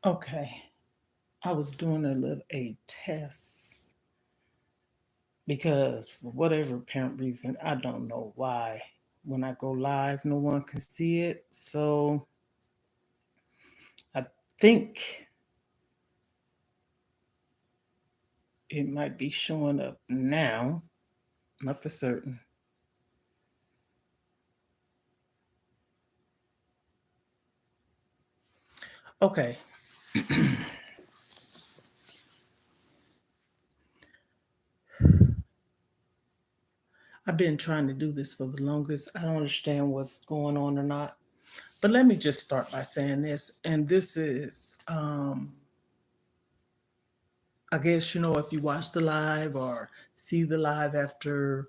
Okay, I was doing a test because for whatever apparent reason, I don't know why. When I go live, no one can see it. So I think it might be showing up now. Not for certain. Okay. I've been trying to do this for the longest. I don't understand what's going on or not. But let me just start by saying this. And this is, I guess, if you watch the live or see the live after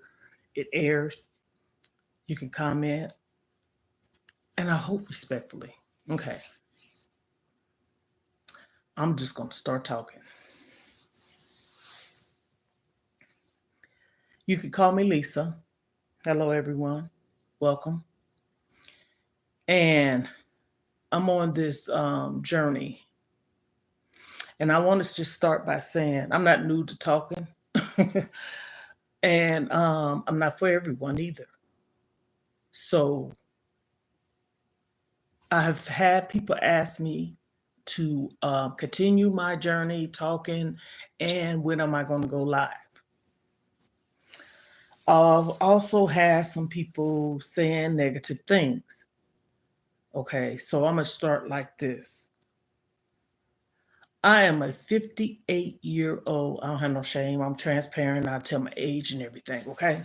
it airs, you can comment. And I hope respectfully. Okay. I'm just going to start talking. You can call me Lisa. Hello, everyone. Welcome. And I'm on this journey. And I want to just start by saying I'm not new to talking. And I'm not for everyone either. So I have had people ask me to continue my journey talking and when am I going to go live. I've also had some people saying negative things. Okay, so I'm going to start like this. I am a 58-year-old. I don't have no shame. I'm transparent. I tell my age and everything. Okay.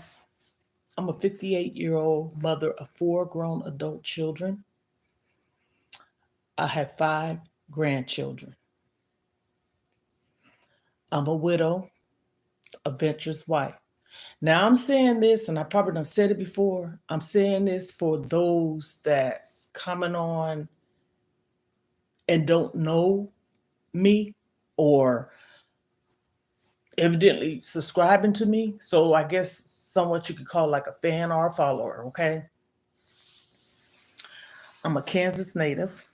I'm a 58-year-old mother of 4 grown adult children. I have 5 grandchildren. I'm a widow, a venturous wife. Now I'm saying this, and I probably done said it before. I'm saying this for those that's coming on and don't know me or evidently subscribing to me. So I guess somewhat you could call like a fan or a follower, okay? I'm a Kansas native.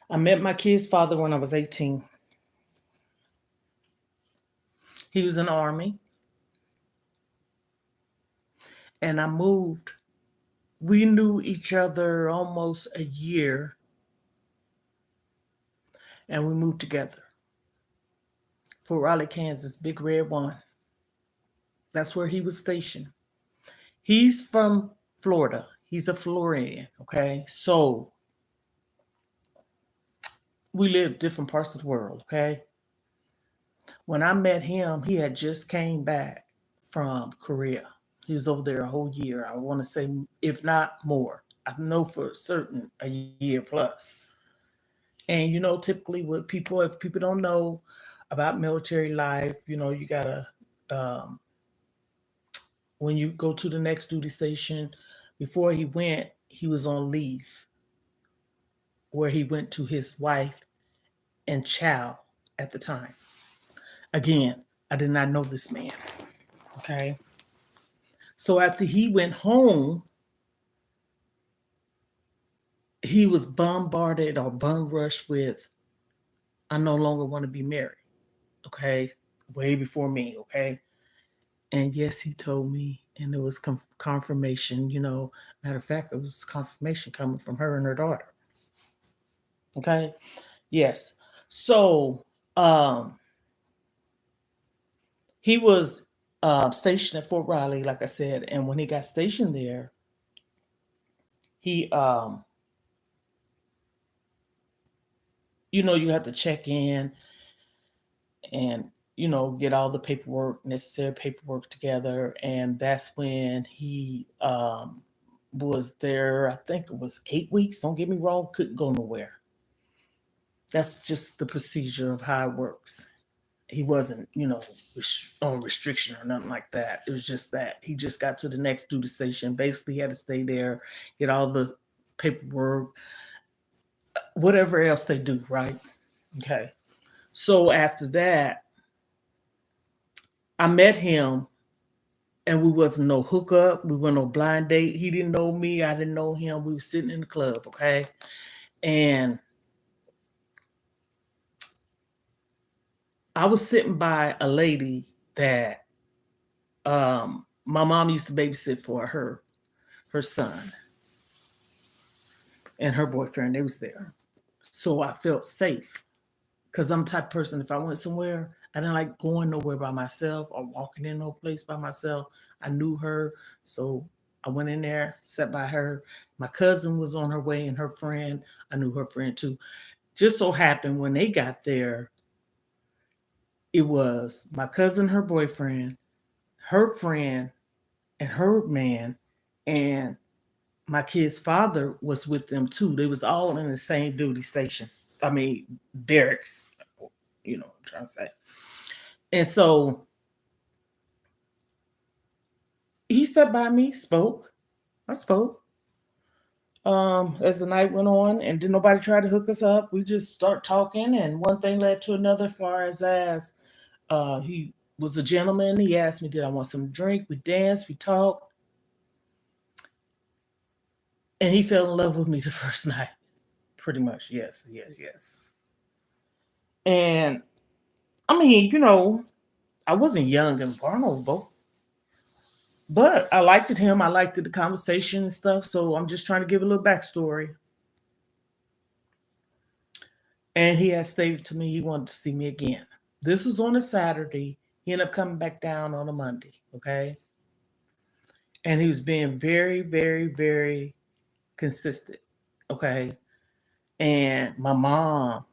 I met my kid's father when I was 18. He was in the Army, and I moved. We knew each other almost a year, and we moved together. Fort Riley, Kansas, Big Red One. That's where he was stationed. He's from Florida. He's a Floridian, okay? So we live different parts of the world, okay? When I met him, he had just came back from Korea. He was over there a whole year. I want to say, if not more. I know for certain a year plus. And typically with people, if people don't know about military life, you gotta when you go to the next duty station, before he went, he was on leave where he went to his wife and child at the time. Again, I did not know this man. Okay. So after he went home, he was bombarded or bum rushed with, I no longer want to be married. Okay. Way before me. Okay. And yes, he told me, and it was confirmation. Matter of fact, it was confirmation coming from her and her daughter. Okay. Yes. So um, he was stationed at Fort Riley, like I said, and when he got stationed there, he you have to check in and get all the necessary paperwork together, and that's when he was there. I think it was 8 weeks. Don't get me wrong, couldn't go nowhere. That's just the procedure of how it works. He wasn't, on restriction or nothing like that. It was just that he just got to the next duty station. Basically, he had to stay there, get all the paperwork, whatever else they do, right? Okay. So after that, I met him, and we wasn't no hookup. We weren't no blind date. He didn't know me. I didn't know him. We were sitting in the club, okay? And I was sitting by a lady that my mom used to babysit for her son and her boyfriend. They was there, so I felt safe because I'm the type of person. If I went somewhere, I didn't like going nowhere by myself or walking in no place by myself. I knew her, so I went in there, sat by her. My cousin was on her way, and her friend. I knew her friend too. Just so happened when they got there, it was my cousin, her boyfriend, her friend, and her man, and my kid's father was with them too. They was all in the same duty station. I mean, Derek's, you know what I'm trying to say. And so he sat by me, spoke. I spoke. As the night went on, and did nobody try to hook us up. We just start talking, and one thing led to another. Far as he was a gentleman. He asked me, "Did I want some drink?" We danced, we talked, and he fell in love with me the first night. Pretty much, yes, yes, yes. And I mean, I wasn't young and vulnerable, but I liked it him. I liked the conversation and stuff. So I'm just trying to give a little backstory. And he had stated to me he wanted to see me again. This was on a Saturday. He ended up coming back down on a Monday. Okay. And he was being very, very, very consistent. Okay. And my mom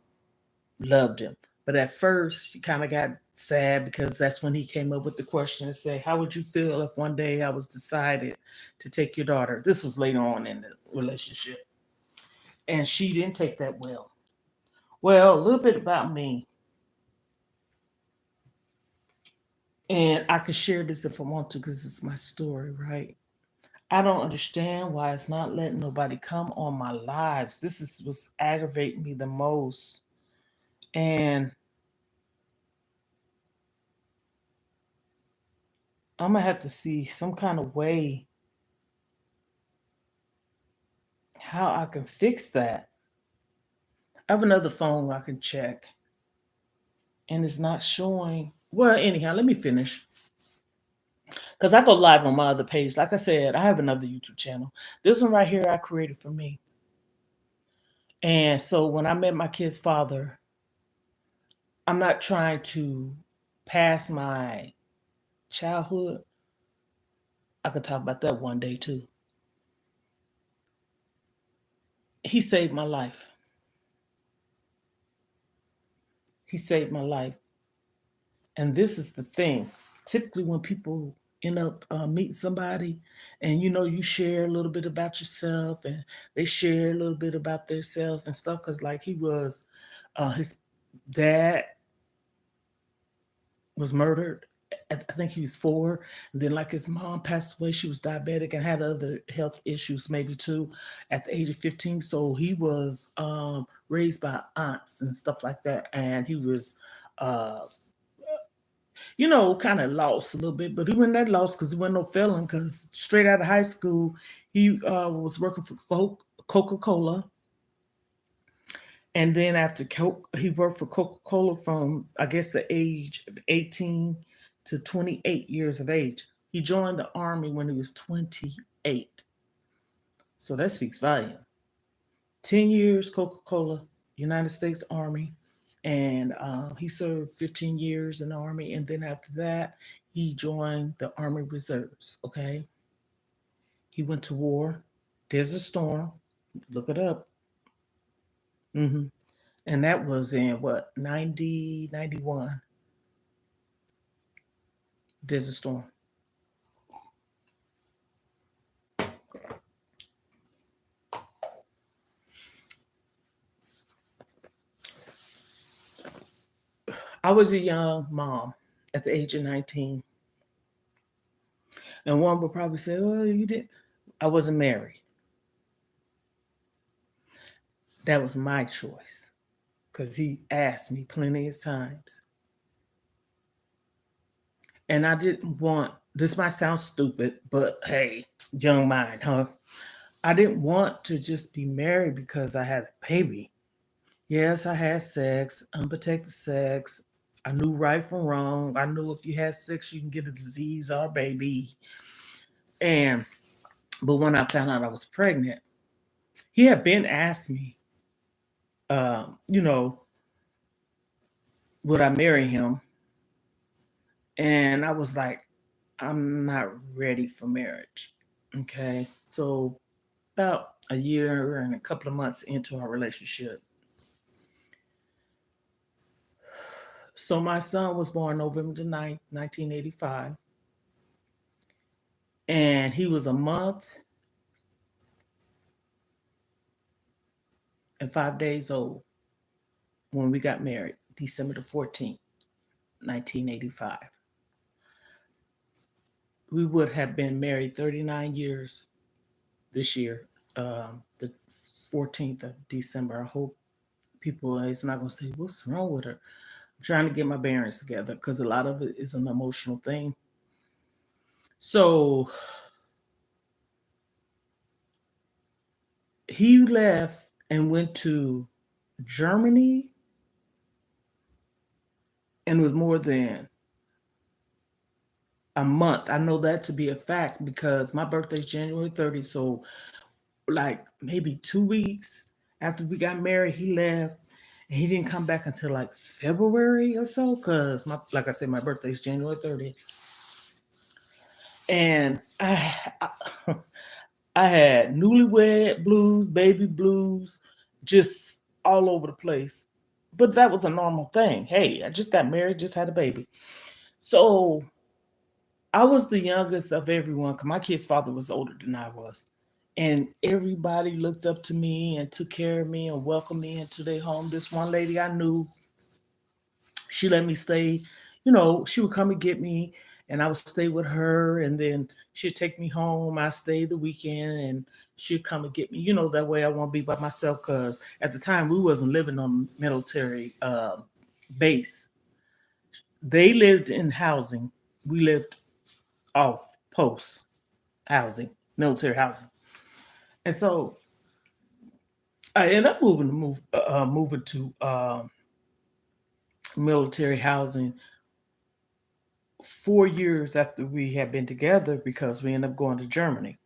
loved him. But at first, she kind of got sad because that's when he came up with the question and say, "How would you feel if one day I was decided to take your daughter?" This was later on in the relationship. And she didn't take that well. Well, a little bit about me, and I can share this if I want to because it's my story, right? I don't understand why it's not letting nobody come on my lives. This is what's aggravating me the most. And I'm gonna have to see some kind of way how I can fix that. I have another phone I can check, and it's not showing. Well, anyhow, let me finish because I go live on my other page. Like I said, I have another YouTube channel. This one right here I created for me. And so when I met my kid's father, I'm not trying to pass my childhood. I could talk about that one day too. He saved my life. He saved my life. And this is the thing. Typically, when people end up meeting somebody, and you share a little bit about yourself, and they share a little bit about themselves and stuff, because like he was, his dad was murdered. I think he was 4. And then, like his mom passed away, she was diabetic and had other health issues, maybe too, at the age of 15. So he was raised by aunts and stuff like that, and he was uh, kind of lost a little bit, but he wasn't that lost because he wasn't no felon. Because straight out of high school, he was working for Coca Cola, and then after he worked for Coca Cola from I guess the age of 18 to 28 years of age. He joined the army when he was 28, so that speaks volume. 10 years Coca Cola, United States Army, and he served 15 years in the Army. And then after that, he joined the Army Reserves. Okay. He went to war. Desert Storm. Look it up. hmm And that was in what, 90, 91. Desert Storm. I was a young mom at the age of 19. And one would probably say, "Oh, you didn't." I wasn't married. That was my choice because he asked me plenty of times. And I didn't want, this might sound stupid, but hey, young mind, huh? I didn't want to just be married because I had a baby. Yes, I had sex, unprotected sex, I knew right from wrong. I knew if you had sex, you can get a disease or a baby. And but when I found out I was pregnant, he had been asked me, you know, would I marry him? And I was like, I'm not ready for marriage. Okay. So about a year and a couple of months into our relationship. So my son was born November the 9th, 1985. And he was a month and 5 days old when we got married, December the 14th, 1985. We would have been married 39 years this year, the 14th of December. I hope people is not going to say, what's wrong with her? I'm trying to get my bearings together because a lot of it is an emotional thing. So he left and went to Germany and was more than a month. I know that to be a fact because my birthday's January 30th. So, like maybe 2 weeks after we got married, he left and he didn't come back until like February or so. Because, like I said, my birthday's January 30th. And I had newlywed blues, baby blues, just all over the place. But that was a normal thing. Hey, I just got married, just had a baby. So I was the youngest of everyone because my kid's father was older than I was. And everybody looked up to me and took care of me and welcomed me into their home. This one lady I knew, she let me stay. She would come and get me and I would stay with her. And then she'd take me home. I stayed the weekend and she'd come and get me. That way I won't be by myself because at the time we wasn't living on military base. They lived in housing. We lived off post housing, military housing. And so I ended up moving to military housing 4 years after we had been together because we ended up going to Germany.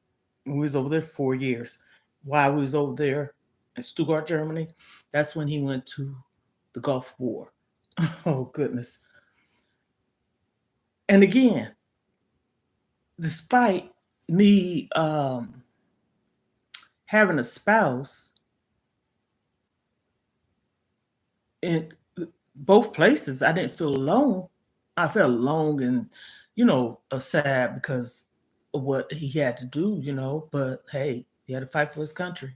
We was over there 4 years. While we was over there in Stuttgart, Germany, that's when he went to the Gulf War. Oh goodness. And again, despite me having a spouse in both places, I didn't feel alone. I felt alone and, sad because of what he had to do, but hey, he had to fight for his country.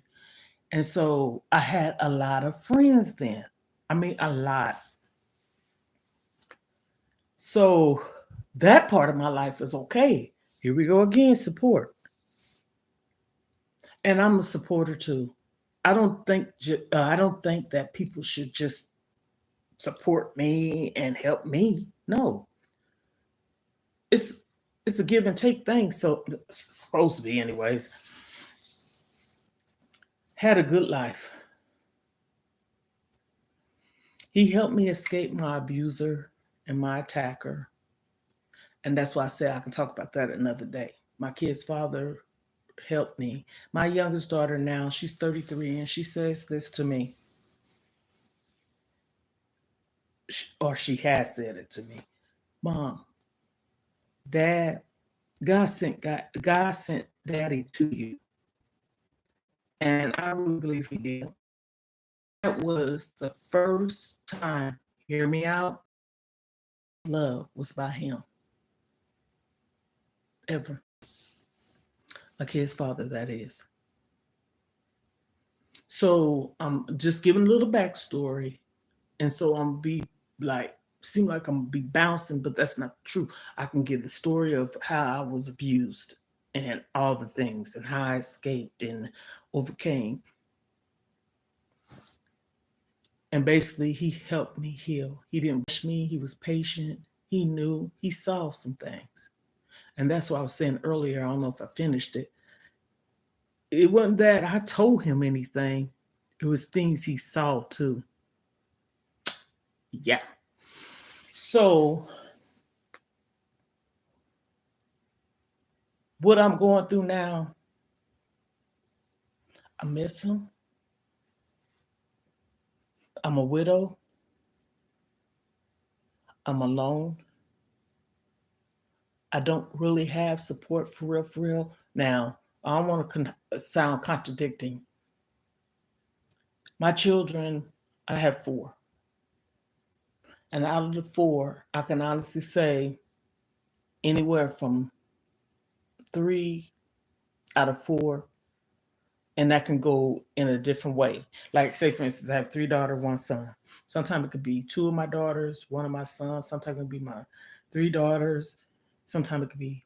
And so I had a lot of friends then. I mean, a lot. So that part of my life is okay. Here we go again, support. And I'm a supporter too. I don't think that people should just support me and help me. No, it's it's a give and take thing. So it's supposed to be, anyways. Had a good life. He helped me escape my abuser and my attacker, and that's why I say I can talk about that another day. My kid's father helped me. My youngest daughter now, she's 33, and she says this to me, or she has said it to me. Mom, Dad, God sent Daddy to you, and I really believe He did. That was the first time. Hear me out. Love was by Him ever. My kid's father, that is. So I'm just giving a little backstory, and so I'm be like seem like I'm be bouncing, but that's not true. I can give the story of how I was abused and all the things and how I escaped and overcame. And basically, he helped me heal. He didn't rush me. He was patient. He knew. He saw some things. And that's what I was saying earlier. I don't know if I finished it. It wasn't that I told him anything. It was things he saw too. Yeah. So what I'm going through now, I miss him. I'm a widow. I'm alone. I don't really have support for real, for real. Now, I don't want to sound contradicting. My children, I have four. And out of the four, I can honestly say anywhere from three out of four, and that can go in a different way. Like, say, for instance, I have three daughters, one son. Sometimes it could be two of my daughters, one of my sons. Sometimes it could be my three daughters. Sometimes it could be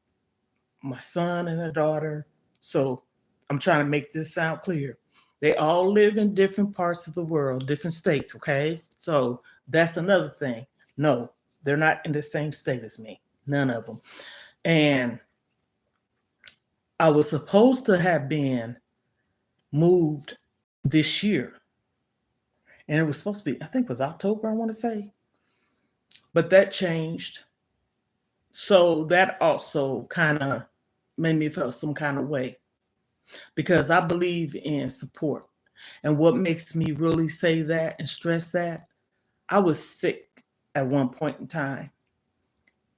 my son and a daughter. So I'm trying to make this sound clear. They all live in different parts of the world, different states, okay? So that's another thing. No, they're not in the same state as me. None of them. And I was supposed to have been moved this year. And it was supposed to be, I think it was October, I want to say. But that changed. So that also kind of made me feel some kind of way because I believe in support. And what makes me really say that and stress that, I was sick at one point in time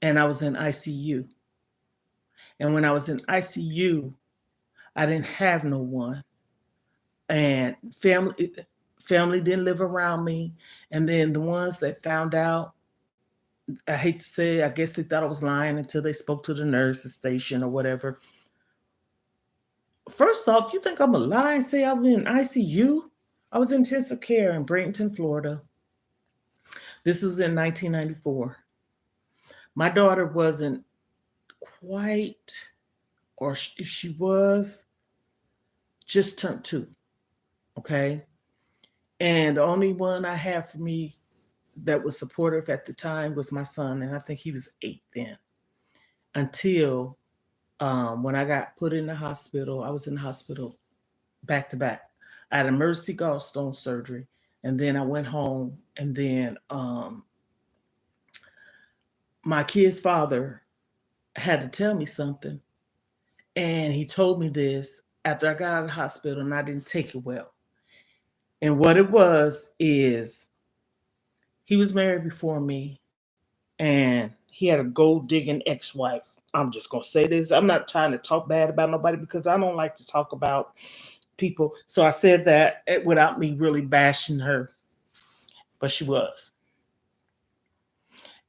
and I was in ICU. And when I was in ICU, I didn't have no one. And family didn't live around me. And then the ones that found out, I hate to say, I guess they thought I was lying until they spoke to the nurse station or whatever. First off, you think I'm a lie and say I'm in ICU? I was in intensive care in Bradenton, Florida. This was in 1994. My daughter wasn't quite, or if she was, just turned two. Okay. And the only one I had for me that was supportive at the time was my son. And I think he was 8 then. Until when I got put in the hospital, I was in the hospital back to back. I had emergency gallstone surgery. And then I went home. And then my kid's father had to tell me something. And he told me this after I got out of the hospital and I didn't take it well. And what it was is he was married before me and he had a gold digging ex-wife. I'm just going to say this. I'm not trying to talk bad about nobody because I don't like to talk about people. So I said that without me really bashing her, but she was.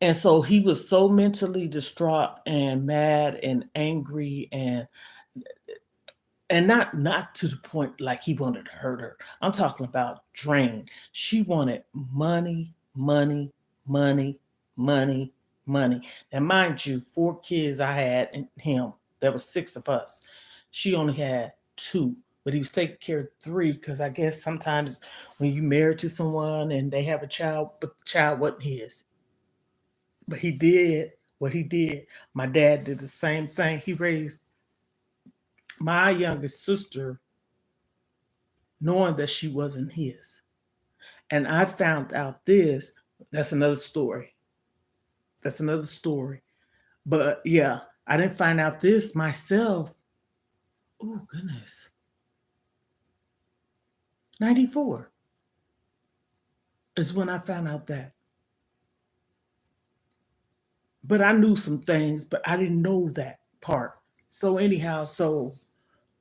And so he was so mentally distraught and mad and angry and not to the point like he wanted to hurt her. I'm talking about drained. She wanted money, money, money, money, money. And mind you, 4 kids I had and him. There was 6 of us. She only had 2, but he was taking care of 3 because I guess sometimes when you married to someone and they have a child, but the child wasn't his. But he did what he did. My dad did the same thing. He raised my youngest sister knowing that she wasn't his. And I found out this, that's another story. That's another story. But yeah, I didn't find out this myself. Oh, goodness. 94 is when I found out that. But I knew some things, but I didn't know that part. So anyhow,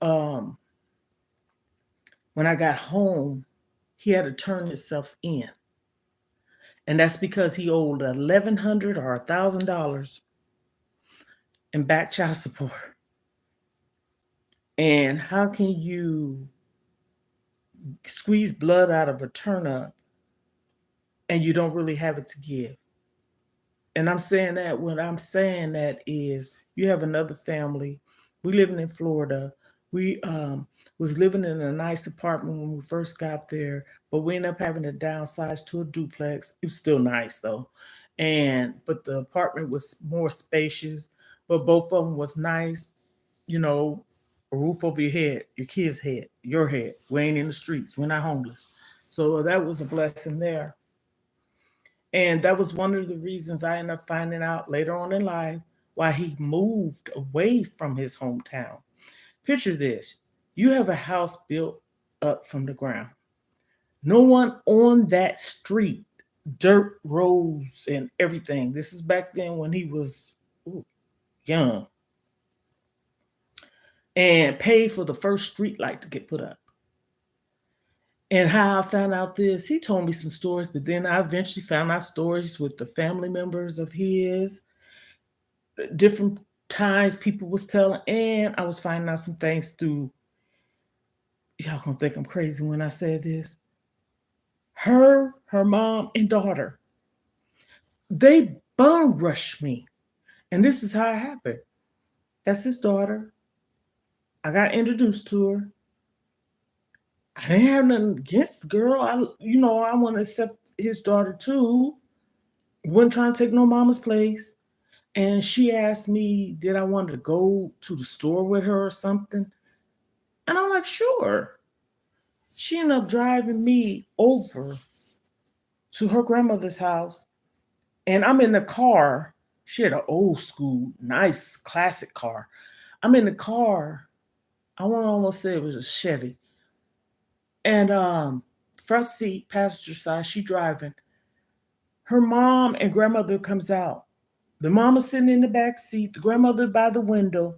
um when I got home, he had to turn himself in. And that's because he owed $1,100 or $1,000 in back child support. And how can you squeeze blood out of a turnip and you don't really have it to give? And I'm saying that what I'm saying that is you have another family. We living in Florida. We was living in a nice apartment when we first got there, but we ended up having to downsize to a duplex. It was still nice though. But the apartment was more spacious, but both of them was nice, you know, a roof over your head, your kid's head, your head. We ain't in the streets. We're not homeless. So that was a blessing there. And that was one of the reasons I ended up finding out later on in life why he moved away from his hometown. Picture this: you have a house built up from the ground. No one on that street, dirt roads and everything. This is back then when he was young, and paid for the first street light to get put up. And how I found out this, he told me some stories, but then I eventually found out stories with the family members of his, different times people was telling, and I was finding out some things through, y'all gonna think I'm crazy when I say this. Her mom and daughter, they bum rushed me. And this is how it happened. That's his daughter. I got introduced to her. I didn't have nothing against the girl. I want to accept his daughter too. Wasn't trying to take no mama's place. And she asked me, did I want to go to the store with her or something? And I'm like, sure. She ended up driving me over to her grandmother's house. And I'm in the car. She had an old school, nice, classic car. I'm in the car. I want to almost say it was a Chevy. And front seat, passenger side, she driving. Her mom and grandmother comes out. The mama sitting in the back seat, the grandmother by the window.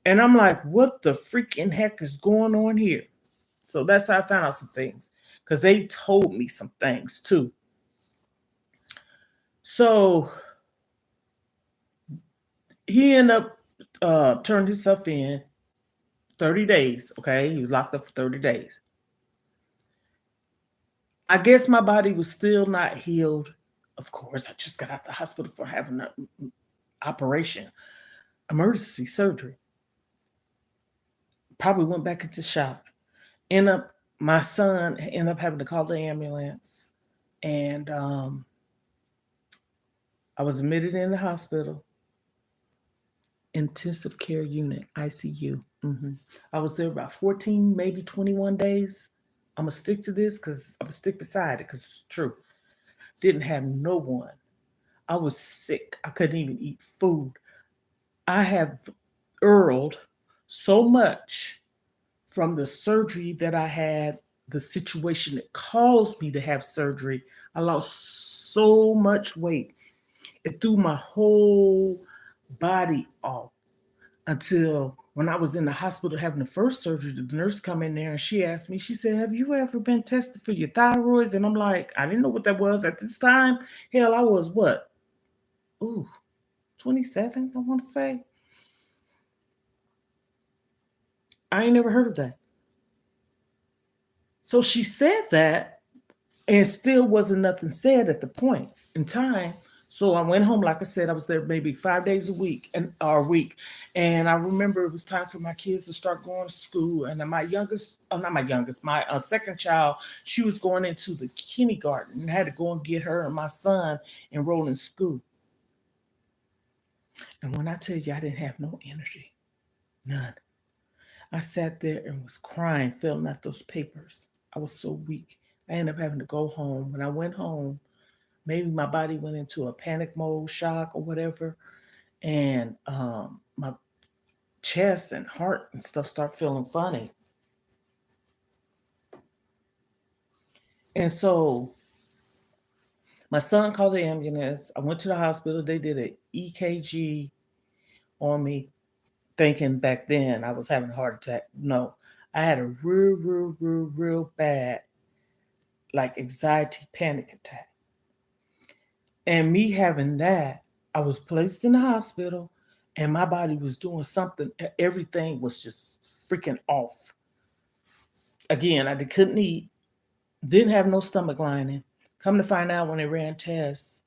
And I'm like, what the freaking heck is going on here? So that's how I found out some things. Because they told me some things too. So he ended up turning himself in 30 days. Okay. He was locked up for 30 days. I guess my body was still not healed. Of course, I just got out the hospital for having an operation, emergency surgery. Probably went back into shock. My son ended up having to call the ambulance, and I was admitted in the hospital, intensive care unit, ICU. I was there about 14, maybe 21 days. I'm gonna stick to this because I'm gonna stick beside it because it's true. Didn't have no one. I was sick. I couldn't even eat food. I have earled so much from the surgery that I had, the situation that caused me to have surgery. I lost so much weight. It threw my whole body off until when I was in the hospital having the first surgery, the nurse come in there and she asked me, she said, have you ever been tested for your thyroids? And I'm like, I didn't know what that was at this time. Hell, I was what? Ooh, 27, I want to say. I ain't never heard of that. So she said that, and still wasn't nothing said at the point in time. So I went home. Like I said, I was there maybe 5 days a week and I remember it was time for my kids to start going to school. And my youngest, not my youngest, my second child, she was going into the kindergarten, and I had to go and get her and my son enrolled in school. And when I tell you, I didn't have no energy, none. I sat there and was crying, filling out those papers. I was so weak. I ended up having to go home. When I went home, maybe my body went into a panic mode, shock or whatever, and my chest and heart and stuff start feeling funny. And so my son called the ambulance. I went to the hospital. They did an EKG on me, thinking back then I was having a heart attack. No, I had a real bad, like anxiety panic attack. And me having that, I was placed in the hospital and my body was doing something. Everything was just freaking off. Again, I couldn't eat, didn't have no stomach lining. Come to find out when they ran tests,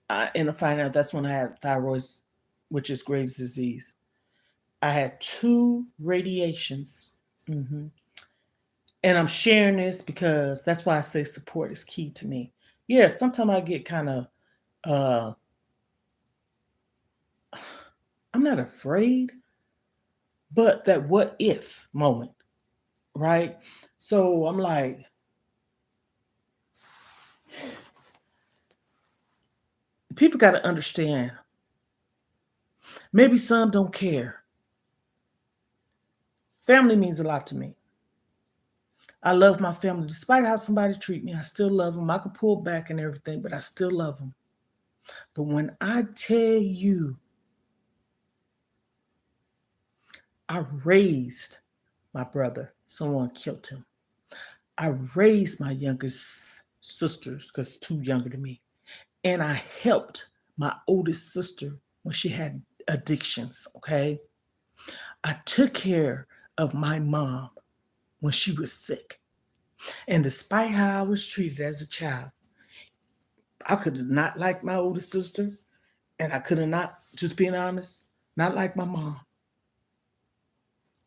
I ended up finding out that's when I had thyroid, which is Graves' disease. I had 2 radiations. And I'm sharing this because that's why I say support is key to me. Yeah, sometimes I get kind of uh I'm not afraid, but that what if moment, right? So I'm like, People got to understand, maybe some don't care. Family means a lot to me. I love my family. Despite how somebody treat me, I still love them. I could pull back and everything, but I still love them. But when I tell you, I raised my brother, someone killed him. I raised my youngest sisters, because two younger than me. And I helped my oldest sister when she had addictions, okay? I took care of my mom when she was sick. And despite how I was treated as a child, I could have not liked my oldest sister, and I could have not, just being honest, not like my mom.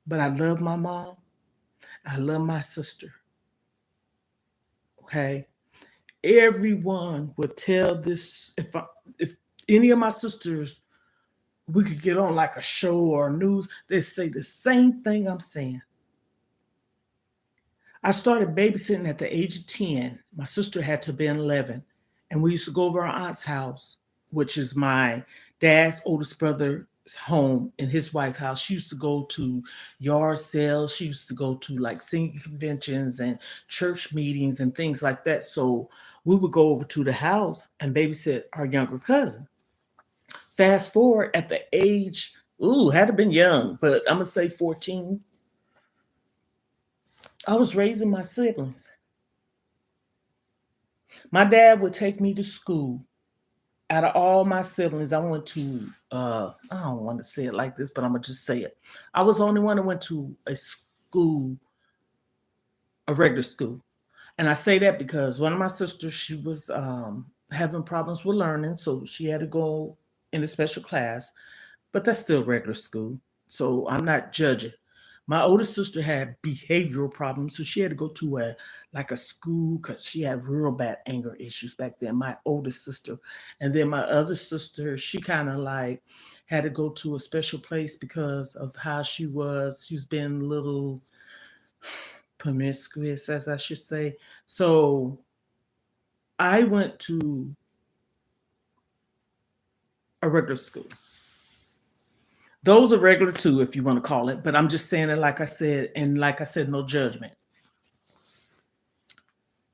But I love my mom. I love my sister. Okay. Everyone would tell this, if any of my sisters, we could get on like a show or news, they say the same thing I'm saying. I started babysitting at the age of 10. My sister had to have been 11. And we used to go over our aunt's house, which is my dad's oldest brother's home and his wife's house. She used to go to yard sales. She used to go to like singing conventions and church meetings and things like that. So we would go over to the house and babysit our younger cousin. Fast forward at the age, had to been young, but I'm going to say 14. I was raising my siblings. My dad would take me to school. Out of all my siblings, I went to, I don't want to say it like this, but I'm going to just say it. I was the only one that went to a school, a regular school. And I say that because one of my sisters, she was having problems with learning. So she had to go in a special class, but that's still regular school. So I'm not judging. My oldest sister had behavioral problems, so she had to go to a school because she had real bad anger issues back then. My oldest sister, and then my other sister, she kind of like had to go to a special place because of how she was. She was being a little promiscuous, as I should say. So I went to a regular school. Those are regular too, if you want to call it, but I'm just saying it like I said, and like I said, no judgment.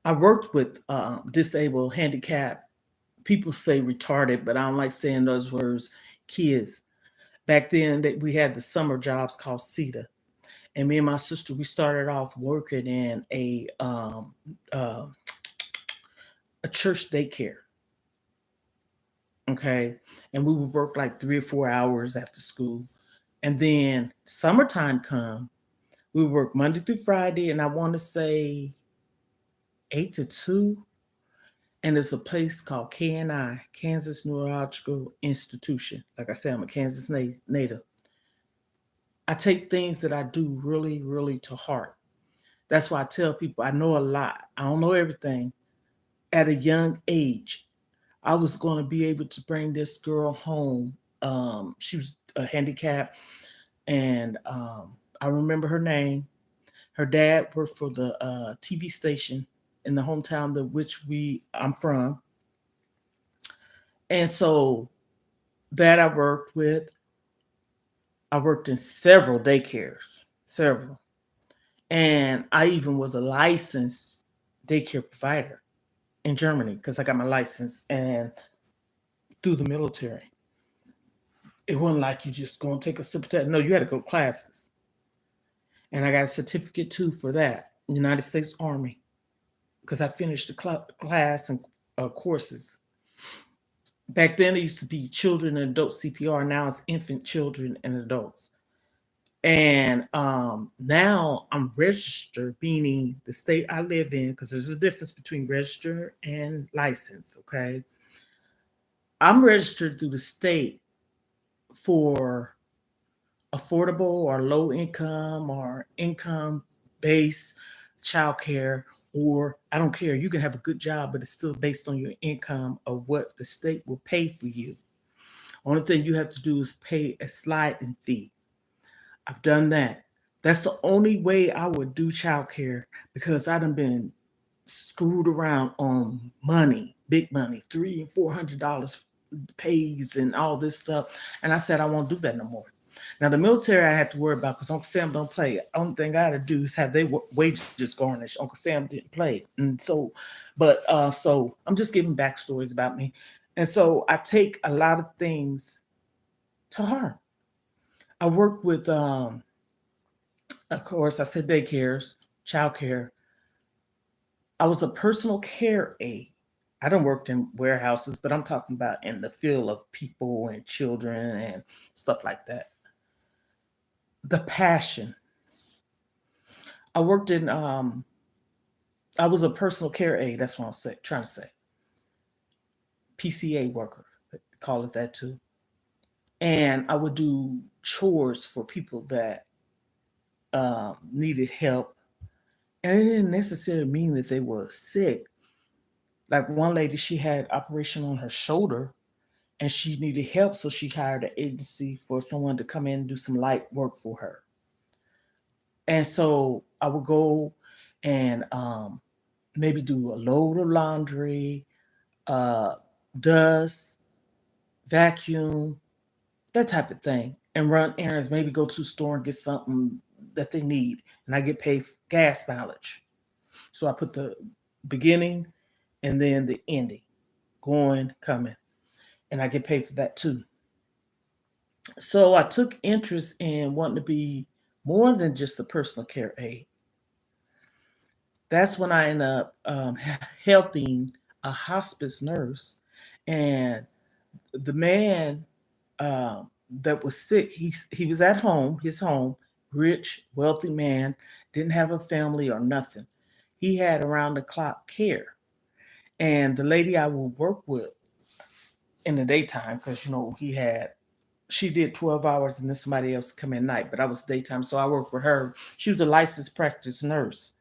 I worked with disabled, handicapped, people say retarded, but I don't like saying those words, kids. Back then, that we had the summer jobs called CETA. And me and my sister, we started off working in uh, a church daycare. Okay. And we would work like 3 or 4 hours after school. And then summertime come, we would work Monday through Friday, and I want to say 8 to 2. And it's a place called KNI, Kansas Neurological Institution. Like I said, I'm a Kansas native. I take things that I do really, really to heart. That's why I tell people I know a lot. I don't know everything. At a young age, I was going to be able to bring this girl home. She was a handicap, and I remember her name. Her dad worked for the TV station in the hometown that which I'm from, and so that I worked with. I worked in several daycares, several, and I even was a licensed daycare provider in Germany because I got my license and through the military. It wasn't like you just go and take a sip of that. No, you had to go to classes, and I got a certificate too for that, United States Army, because I finished the class and courses. Back then, it used to be children and adult CPR. Now it's infant, children, and adults. And now I'm registered, meaning the state I live in, because there's a difference between registered and license. Okay. I'm registered through the state for affordable or low income or income based childcare, or I don't care. You can have a good job, but it's still based on your income of what the state will pay for you. Only thing you have to do is pay a sliding fee. I've done that. That's the only way I would do childcare because I done been screwed around on money, big money, $300 and $400 pays and all this stuff. And I said, I won't do that no more. Now the military I had to worry about because Uncle Sam don't play. Only thing I had to do is have their wages garnished. Uncle Sam didn't play, and so, but so I'm just giving backstories about me, and so I take a lot of things to heart. I work with, of course, I said daycares, childcare. I was a personal care aide. I don't work in warehouses, but I'm talking about in the field of people and children and stuff like that. The passion. I worked in I was a personal care aide, that's what I'm trying to say. PCA worker, call it that too. And I would do chores for people that needed help. And it didn't necessarily mean that they were sick. Like one lady, she had operation on her shoulder and she needed help, so she hired an agency for someone to come in and do some light work for her. And so I would go and maybe do a load of laundry, uh, dust, vacuum, that type of thing, and run errands, maybe go to the store and get something that they need. And I get paid gas mileage. So I put the beginning and then the ending, going, coming, and I get paid for that too. So I took interest in wanting to be more than just a personal care aide. That's when I ended up helping a hospice nurse, and the man that was sick, he was at home, his home, rich, wealthy man, didn't have a family or nothing. He had around the clock care, and the lady I would work with in the daytime, because she did 12 hours and then somebody else come at night, but I was daytime, so I worked with her. She was a licensed practice nurse.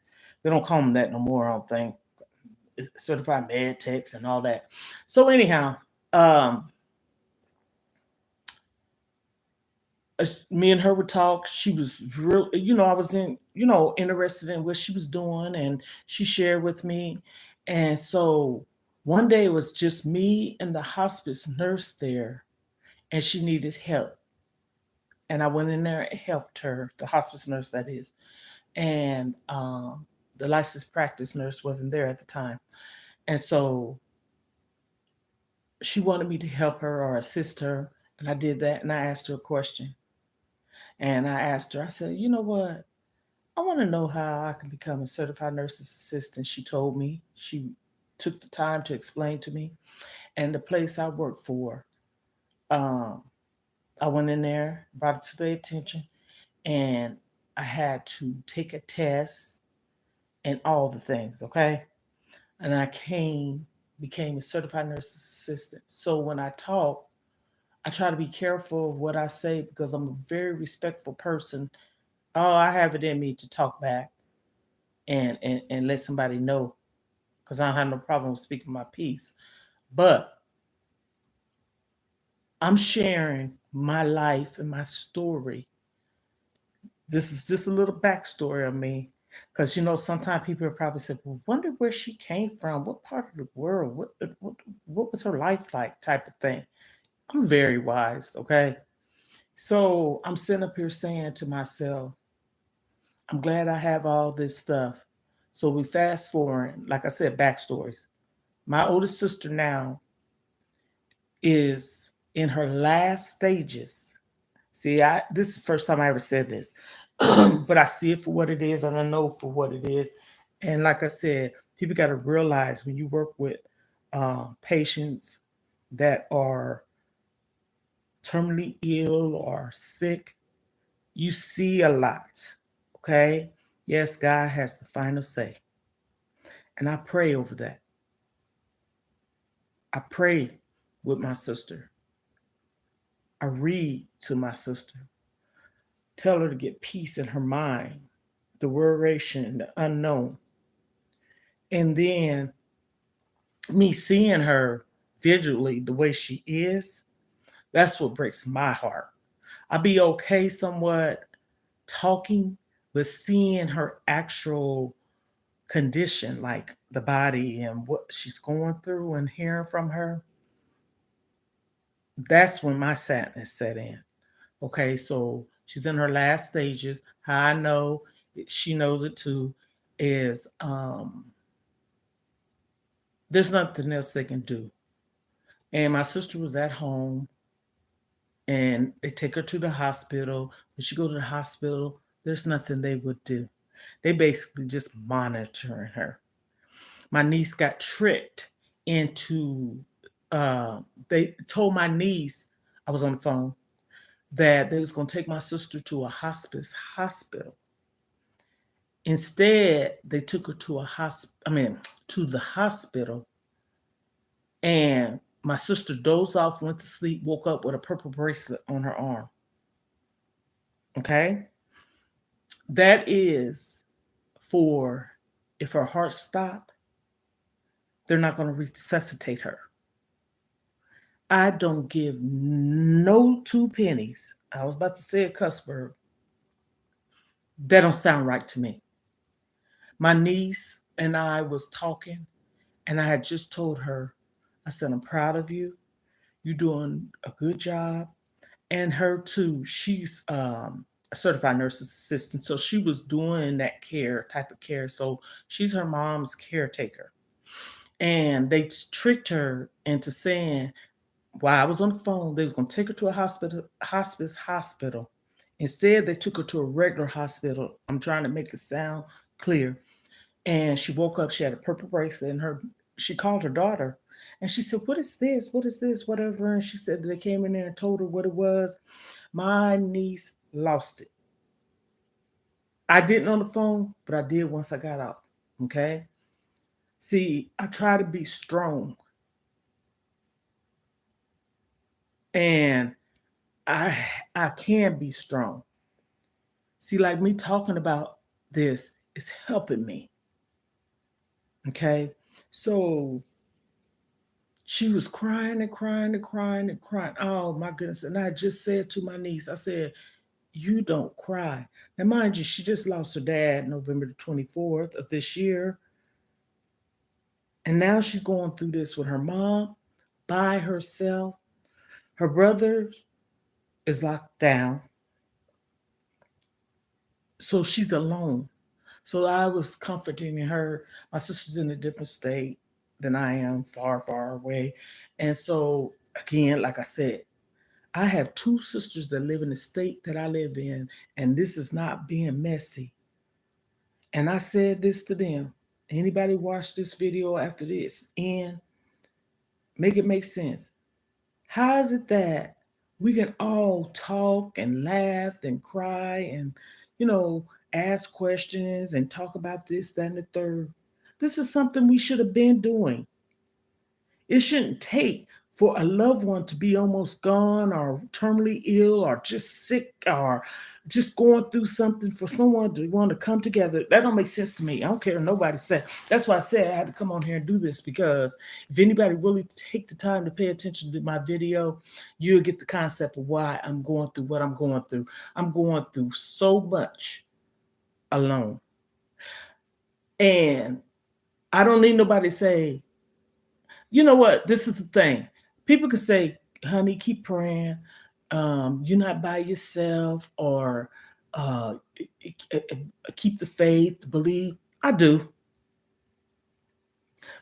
They don't call them that no more, I don't think. Certified med techs and all that. So anyhow, um, me and her would talk. She was real, I was interested in what she was doing, and she shared with me. And so one day it was just me and the hospice nurse there, and she needed help. And I went in there and helped her, the hospice nurse that is. And the licensed practice nurse wasn't there at the time. And so she wanted me to help her or assist her. And I did that. And I asked her a question. And I asked her, I said, you know what? I want to know how I can become a certified nurse's assistant. She told me. She took the time to explain to me. And the place I worked for, um, I went in there, brought it to their attention, and I had to take a test and all the things, okay? And became a certified nurse's assistant. So when I talk, I try to be careful of what I say because I'm a very respectful person. Oh, I have it in me to talk back and let somebody know because I don't have no problem with speaking my piece. But I'm sharing my life and my story. This is just a little backstory of me. Because sometimes people probably say, "Well, wonder where she came from. What part of the world? What was her life like?" Type of thing. I'm very wise, okay? So I'm sitting up here saying to myself, I'm glad I have all this stuff. So we fast forward, like I said, backstories. My oldest sister now is in her last stages. See, this is the first time I ever said this, but I see it for what it is, and I know for what it is. And like I said, people got to realize when you work with patients that are terminally ill or sick, you see a lot. Okay. Yes, God has the final say. And I pray over that. I pray with my sister. I read to my sister. Tell her to get peace in her mind, the worration, the unknown. And then me seeing her visually the way she is, that's what breaks my heart. I'll be okay somewhat talking, but seeing her actual condition, like the body and what she's going through and hearing from her, That's when my sadness set in. Okay, so she's in her last stages. How I know she knows it too is there's nothing else they can do. And my sister was at home and they take her to the hospital. When she go to the hospital, there's nothing they would do. They basically just monitoring her. My niece got tricked into they told my niece, I was on the phone, that they was going to take my sister to a hospital. Instead, they took her to to the hospital, and my sister dozed off, went to sleep, woke up with a purple bracelet on her arm. Okay? That is for if her heart stopped, they're not going to resuscitate her. I don't give no two pennies. I was about to say a cuss word. That don't sound right to me. My niece and I was talking, and I had just told her, I said, I'm proud of you. You're doing a good job. And her too. She's a certified nurse's assistant. So she was doing that type of care. So she's her mom's caretaker. And they tricked her into saying, while I was on the phone, they was gonna take her to a hospital. Instead, they took her to a regular hospital. I'm trying to make it sound clear. And she woke up, she had a purple bracelet, and she called her daughter and she said, What is this? What is this? Whatever. And she said they came in there and told her what it was. My niece lost it. I didn't on the phone, but I did once I got out. Okay. See, I try to be strong. And I I can be strong. See, like me talking about this is helping me. Okay. So she was crying and crying and crying and crying. Oh my goodness. And I just said to my niece, I said, You don't cry. Now, mind you, she just lost her dad November the 24th of this year. And now she's going through this with her mom by herself. Her brother is locked down. So she's alone. So I was comforting her. My sister's in a different state than I am, far, far away. And so, again, like I said, I have two sisters that live in the state that I live in, and this is not being messy. And I said this to them. Anybody watch this video after this and make it make sense. How is it that we can all talk and laugh and cry and, ask questions and talk about this, that, and the third? This is something we should have been doing. It shouldn't take for a loved one to be almost gone or terminally ill or just sick or just going through something for someone to want to come together. That don't make sense to me. I don't care what nobody said. That's why I said I had to come on here and do this, because if anybody really take the time to pay attention to my video, you'll get the concept of why I'm going through what I'm going through. I'm going through so much alone. And I don't need nobody to say, you know what? This is the thing. People can say, honey, keep praying. You're not by yourself, or uh, keep the faith, believe. I do.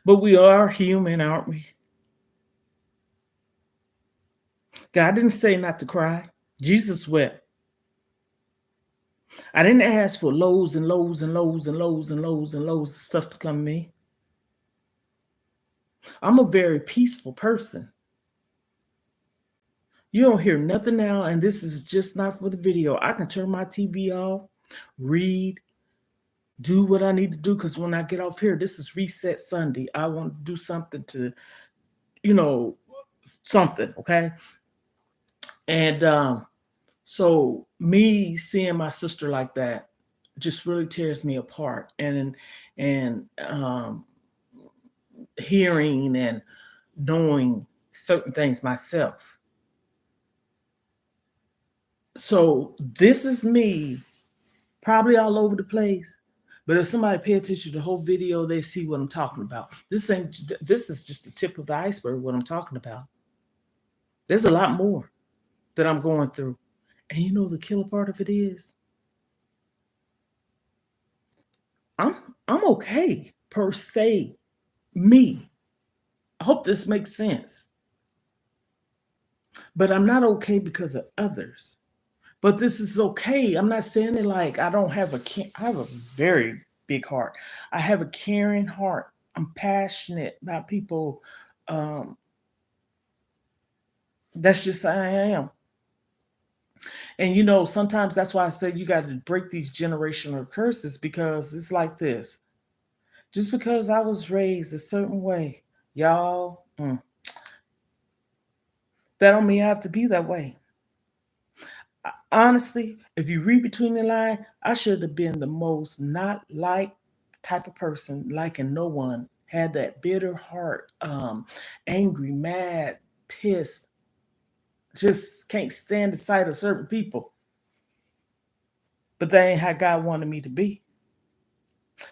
But we are human, aren't we? God didn't say not to cry. Jesus wept. I didn't ask for loads and loads and loads and loads and loads and loads of stuff to come to me. I'm a very peaceful person. You don't hear nothing now, and this is just not for the video. I can turn my TV off, read, do what I need to do, because when I get off here, this is Reset Sunday. I want to do something to, something, okay? And so me seeing my sister like that just really tears me apart. And hearing and knowing certain things myself. So this is me, probably all over the place. But if somebody pay attention to the whole video, they see what I'm talking about. This is just the tip of the iceberg, what I'm talking about. There's a lot more that I'm going through. And you know the killer part of it is I'm I'm okay per se. Me. I hope this makes sense. But I'm not okay because of others. But this is okay. I'm not saying it like I don't have I have a very big heart. I have a caring heart. I'm passionate about people. Um, that's just how I am. And you know, sometimes that's why I said you got to break these generational curses because it's like this. Just because I was raised a certain way, y'all, that don't mean I have to be that way. Honestly, if you read between the line, I should have been the most not like type of person, liking no one, had that bitter heart, angry, mad, pissed, just can't stand the sight of certain people. But that ain't how God wanted me to be.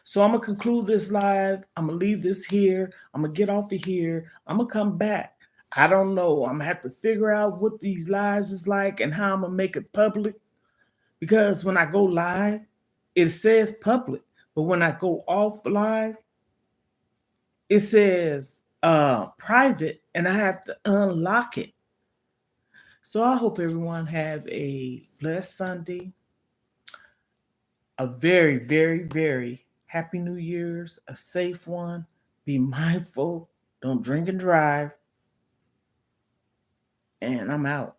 So I'm gonna conclude this live. I'm gonna leave this here. I'm gonna get off of here. I'm gonna come back. I don't know. I'm gonna have to figure out what these lives is like and how I'm gonna make it public. Because when I go live, it says public, but when I go off live, it says private, and I have to unlock it. So I hope everyone have a blessed Sunday, a very, very, very happy New Year's, a safe one. Be mindful, don't drink and drive, and I'm out.